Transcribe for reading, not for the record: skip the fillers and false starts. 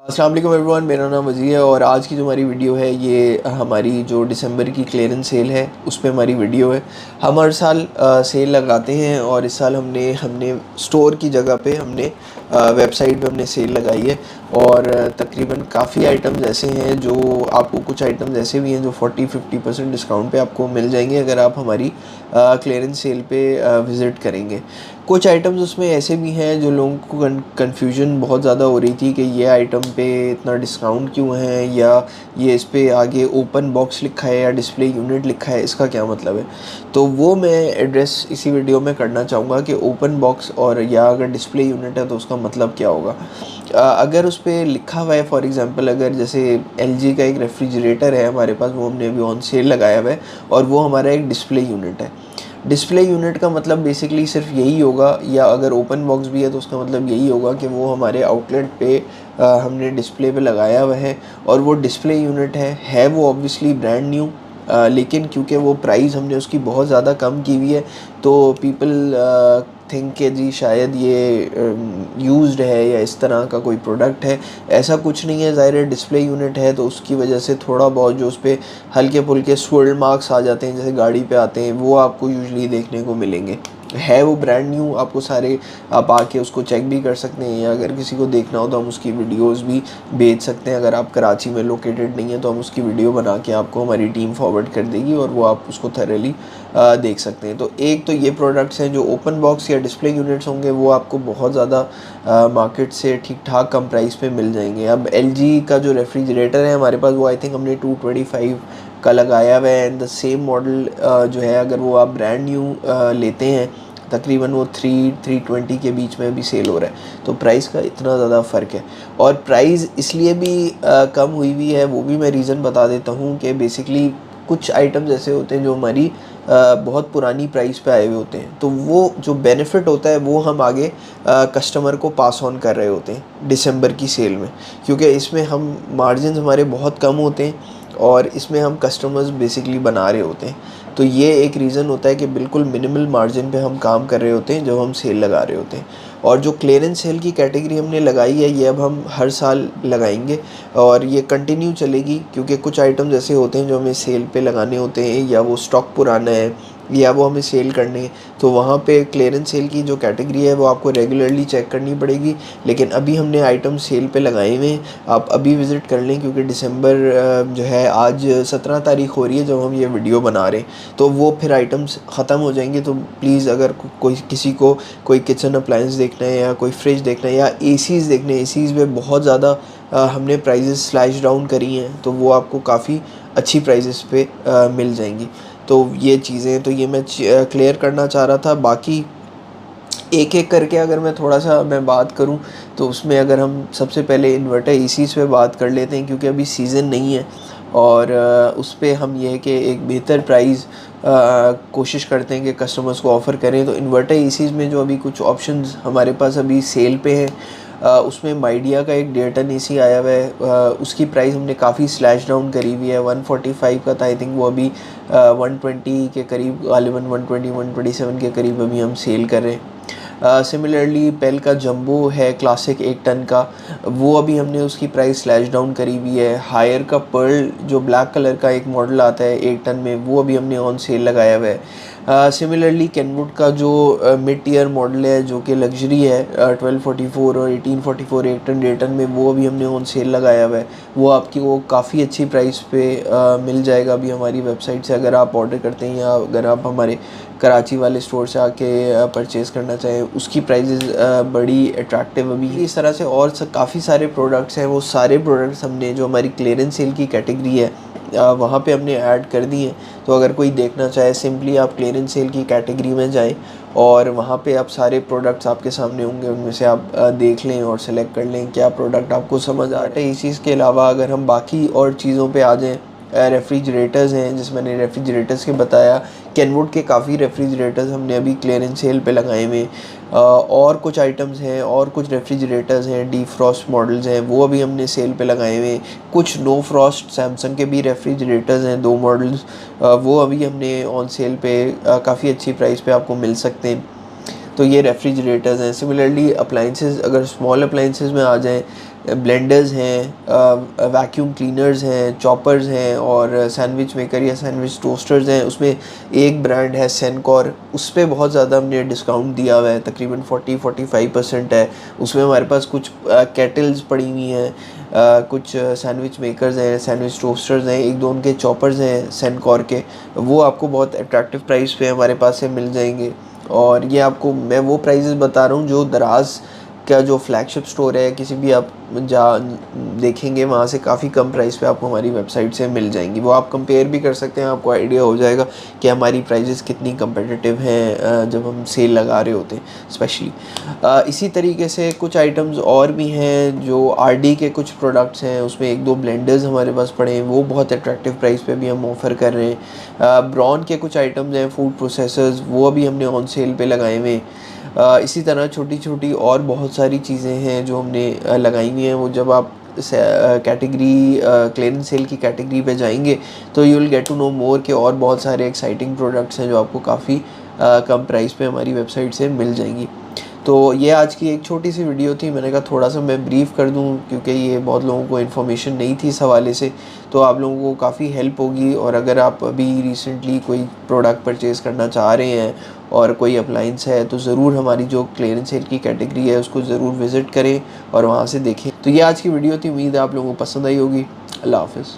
अस्सलाम वालेकुम एवरीवन, मेरा नाम वज़ी है और आज की जो हमारी वीडियो है ये हमारी जो दिसंबर की क्लियरेंस सेल है उस पे हमारी वीडियो है। हम हर साल सेल लगाते हैं और इस साल हमने हमने स्टोर की जगह पे हमने वेबसाइट पे हमने सेल लगाई है और तकरीबन काफ़ी आइटम्स ऐसे हैं जो आपको, कुछ आइटम्स ऐसे भी हैं जो 40-50% डिस्काउंट पे आपको मिल जाएंगे अगर आप हमारी क्लियरेंस सेल पे विज़िट करेंगे। कुछ आइटम्स उसमें ऐसे भी हैं जो लोगों को कन्फ्यूजन बहुत ज़्यादा हो रही थी कि ये आइटम पे इतना डिस्काउंट क्यों है, या ये इस पे आगे ओपन बॉक्स लिखा है या डिस्प्ले यूनिट लिखा है, इसका क्या मतलब है। तो वो मैं एड्रेस इसी वीडियो में करना चाहूँगा कि ओपन बॉक्स और या अगर डिस्प्ले यूनिट है तो उसका मतलब क्या होगा। अगर उस पर लिखा हुआ है, फॉर एग्ज़ाम्पल अगर जैसे LG का एक रेफ्रिजरेटर है हमारे पास, वो हमने अभी ऑन सेल लगाया हुआ है और वो हमारा एक डिस्प्ले यूनिट है। डिस्प्ले यूनिट का मतलब बेसिकली सिर्फ यही होगा, या अगर ओपन बॉक्स भी है तो उसका मतलब यही होगा कि वो हमारे आउटलेट पे हमने डिस्प्ले पे लगाया हुआ है और वो डिस्प्ले यूनिट है वो ऑब्वियसली ब्रांड न्यू। लेकिन क्योंकि वो प्राइस हमने उसकी बहुत ज़्यादा कम की हुई है तो पीपल थिंक के जी शायद ये यूज्ड है या इस तरह का कोई प्रोडक्ट है। ऐसा कुछ नहीं है, ज़ाहिर है डिस्प्ले यूनिट है तो उसकी वजह से थोड़ा बहुत जो उस पर हल्के फुल्के स्वर्ल मार्क्स आ जाते हैं जैसे गाड़ी पे आते हैं, वो आपको यूजुअली देखने को मिलेंगे। है वो ब्रांड न्यू, आपको सारे आप आके उसको चेक भी कर सकते हैं, या अगर किसी को देखना हो तो हम उसकी वीडियोस भी भेज सकते हैं। अगर आप कराची में लोकेटेड नहीं है तो हम उसकी वीडियो बना के आपको हमारी टीम फॉरवर्ड कर देगी और वो आप उसको थरली देख सकते हैं। तो एक तो ये प्रोडक्ट्स हैं जो ओपन बॉक्स या डिस्प्ले यूनिट्स होंगे, वो आपको बहुत ज़्यादा मार्केट से ठीक ठाक कम प्राइस पे मिल जाएंगे। अब LG का जो रेफ्रिजरेटर है हमारे पास, वो आई थिंक हमने 225 का लगाया हुआ है एंड द सेम मॉडल जो है अगर वो आप ब्रांड न्यू लेते हैं तकरीबन वो 320 के बीच में भी सेल हो रहा है। तो प्राइस का इतना ज़्यादा फ़र्क है और प्राइस इसलिए भी कम हुई है, वो भी मैं रीज़न बता देता हूँ कि बेसिकली कुछ आइटम्स ऐसे होते हैं जो हमारी बहुत पुरानी प्राइस पे आए हुए होते हैं, तो वो जो बेनिफिट होता है वो हम आगे कस्टमर को पास ऑन कर रहे होते हैं दिसंबर की सेल में, क्योंकि इसमें हम मार्जिन हमारे बहुत कम होते हैं और इसमें हम कस्टमर्स बेसिकली बना रहे होते हैं। तो ये एक रीज़न होता है कि बिल्कुल मिनिमल मार्जिन पे हम काम कर रहे होते हैं जब हम सेल लगा रहे होते हैं। और जो क्लियरेंस सेल की कैटेगरी हमने लगाई है ये अब हम हर साल लगाएंगे और ये कंटिन्यू चलेगी, क्योंकि कुछ आइटम्स ऐसे होते हैं जो हमें सेल पे लगाने होते हैं या वो स्टॉक पुराना है या वो हमें सेल करने हैं, तो वहाँ पे क्लियरेंस सेल की जो कैटेगरी है वो आपको रेगुलरली चेक करनी पड़ेगी। लेकिन अभी हमने आइटम सेल पे लगाए हुए हैं, आप अभी विज़िट कर लें, क्योंकि दिसंबर जो है आज 17 तारीख हो रही है जब हम ये वीडियो बना रहे हैं, तो वो फिर आइटम्स ख़त्म हो जाएंगे। तो प्लीज़ अगर कोई किसी को कोई किचन अप्लायंस देखना है या कोई फ्रिज देखना है या ACs देखने, ACs में बहुत ज़्यादा हमने प्राइजेस स्लैश डाउन करी हैं, तो वो आपको काफ़ी अच्छी प्राइजेस पे मिल जाएंगी। तो ये चीज़ें तो ये मैं क्लियर करना चाह रहा था। बाकी एक एक करके अगर मैं थोड़ा सा मैं बात करूं तो उसमें अगर हम सबसे पहले इन्वर्टर ACs पे बात कर लेते हैं, क्योंकि अभी सीज़न नहीं है और उस पे हम ये है कि एक बेहतर प्राइस कोशिश करते हैं कि कस्टमर्स को ऑफ़र करें। तो इन्वर्टर ACs में जो अभी कुछ ऑप्शंस हमारे पास अभी सेल पे हैं, उसमें माइडिया का एक 1.5 टन AC आया हुआ है, उसकी प्राइस हमने काफ़ी स्लैश डाउन करी हुई है। 145 का था आई थिंक, वो अभी 120 के करीब, गालिबन 127 के करीब अभी हम सेल कर रहे हैं। सिमिलरली पेल का जंबो है क्लासिक 1 टन का, वो अभी हमने उसकी प्राइस स्लैश डाउन करी हुई है। हायर का पर्ल जो ब्लैक कलर का एक मॉडल आता है 1 टन में, वो अभी हमने ऑन सेल लगाया हुआ है। सिमिलरली कैनवुड का जो मिड टीयर मॉडल है जो कि लग्जरी है, 1244 और 1844 1 टन 1.5 टन में, वो अभी हमने ऑन सेल लगाया हुआ है। वो आपकी वो काफ़ी अच्छी प्राइस पे मिल जाएगा अभी हमारी वेबसाइट से अगर आप ऑर्डर करते हैं, या अगर आप हमारे कराची वाले स्टोर से आके परचेज़ करना चाहें, उसकी प्राइजेज़ बड़ी अट्रैक्टिव अभी इस तरह से। और काफ़ी सारे प्रोडक्ट्स हैं, वो सारे प्रोडक्ट्स हमने जो हमारी क्लियरेंस सेल की कैटेगरी है वहाँ पे हमने ऐड कर दी हैं। तो अगर कोई देखना चाहे, सिंपली आप क्लियरेंस सेल की कैटेगरी में जाएं और वहाँ पे आप सारे प्रोडक्ट्स आपके सामने होंगे, उनमें से आप देख लें और सेलेक्ट कर लें क्या प्रोडक्ट आपको समझ आ रहा है। इस चीज़ के अलावा अगर हम बाकी और चीज़ों पे आ जाएँ, रेफ्रिजरेटर्स हैं जिस मैंने रेफ्रिजरेटर्स के बताया, कैनवुड के काफ़ी रेफ्रिजरेटर्स हमने अभी क्लियरेंस सेल पे लगाए हुए। और कुछ आइटम्स हैं और कुछ रेफ्रिजरेटर्स हैं, डी फ्रॉस्ट मॉडल्स हैं, वो अभी हमने सेल पे लगाए हुए। कुछ नो फ्रॉस्ट सैमसंग के भी रेफ्रिजरेटर्स हैं 2 मॉडल्स, वो अभी हमने ऑन सेल पे काफ़ी अच्छी प्राइस पे आपको मिल सकते हैं। तो ये रेफ्रिजरेटर्स हैं। सिमिलरली अप्लाइंसेस, अगर स्मॉल अप्लाइंसेस में आ जाएँ ब्लेंडर्स हैं, वैक्यूम क्लीनर्स हैं, चॉपर्स हैं और सैंडविच मेकर या सैंडविच टोस्टर्स हैं। उसमें एक ब्रांड है सेनकोर, उस पर बहुत ज़्यादा हमने डिस्काउंट दिया हुआ है, तकरीबन 40-45% है। उसमें हमारे पास कुछ केटल्स पड़ी हुई हैं, कुछ सैंडविच मेकर्स हैं, सैंडविच टोस्टर्स हैं, एक दो उनके चॉपर्स हैं सेनकोर के, वो आपको बहुत अट्रैक्टिव प्राइस पे हमारे पास से मिल जाएंगे। और ये आपको मैं वो प्राइजेस बता रहा हूँ जो दराज का जो फ्लैगशिप स्टोर है, किसी भी आप जा देखेंगे वहाँ से काफ़ी कम प्राइस पे आपको हमारी वेबसाइट से मिल जाएंगी। वो आप कंपेयर भी कर सकते हैं, आपको आइडिया हो जाएगा कि हमारी प्राइजेस कितनी कंपेटिटिव हैं जब हम सेल लगा रहे होते हैं स्पेशली। इसी तरीके से कुछ आइटम्स और भी हैं जो आरडी के कुछ प्रोडक्ट्स हैं, उसमें एक दो ब्लेंडर्स हमारे पास पड़े हैं, वो बहुत अट्रैक्टिव प्राइस पे भी हम ऑफ़र कर रहे हैं। ब्रॉन के कुछ आइटम्स हैं, फूड प्रोसेसर्स, वो अभी हमने ऑन सेल पे लगाए हुए हैं। इसी तरह छोटी छोटी और बहुत सारी चीज़ें हैं जो हमने लगाई हुई हैं। वो जब आप कैटेगरी क्लियरेंस सेल की कैटेगरी पे जाएंगे तो you will get to know more के और बहुत सारे एक्साइटिंग प्रोडक्ट्स हैं जो आपको काफ़ी कम प्राइस पे हमारी वेबसाइट से मिल जाएंगी। तो ये आज की एक छोटी सी वीडियो थी, मैंने कहा थोड़ा सा मैं ब्रीफ कर दूं क्योंकि ये बहुत लोगों को इन्फॉर्मेशन नहीं थी इस हवाले से, तो आप लोगों को काफ़ी हेल्प होगी। और अगर आप अभी रिसेंटली कोई प्रोडक्ट परचेज़ करना चाह रहे हैं और कोई अप्लाइंस है तो ज़रूर हमारी जो क्लियरेंस सेल की कैटेगरी है उसको ज़रूर विज़िट करें और वहाँ से देखें। तो ये आज की वीडियो थी, उम्मीद है आप लोगों को पसंद आई होगी। अल्लाह हाफ़िज़।